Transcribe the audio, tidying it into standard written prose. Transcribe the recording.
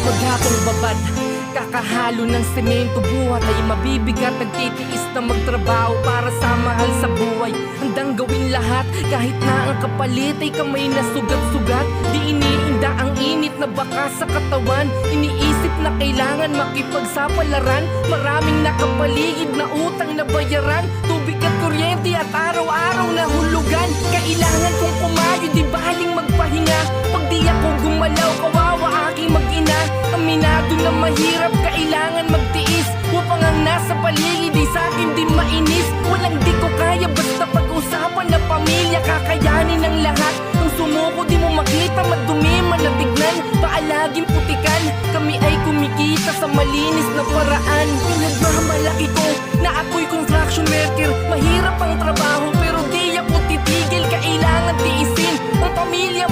Maghapong babad, kakahalo ng semento. Buhat ay mabibigat, nagtitiis na magtrabaho para sa mahal sa buhay. Handang gawin lahat, kahit na ang kapalit ay kamay na sugat-sugat. Di iniinda ang init na baka sa katawan. Iniisip na kailangan makipagsapalaran. Maraming nakapaligid na utang na bayaran. Tubig at kuryente at araw-araw na hulugan. Kailangan kong kumayo, di baling magpahinga. Pag di ako gumalaw, kawawa aking mag-ina. Aminado na mahirap, kailangan magtiis. Upang ang nasa paligid ay sa'kin di mainis. Walang di ko kaya, basta pag-usapan na pamilya. Kakayanin ang lahat. Ang sumuko di mo makita, madumi man na tignan. Paalaging putikan, kami ay kumikita sa malinis na paraan. Pinagmamalaki ko na ako'y construction worker. Mahirap ang trabaho pero di ako titigil. Kailangan tiisin ang pamilya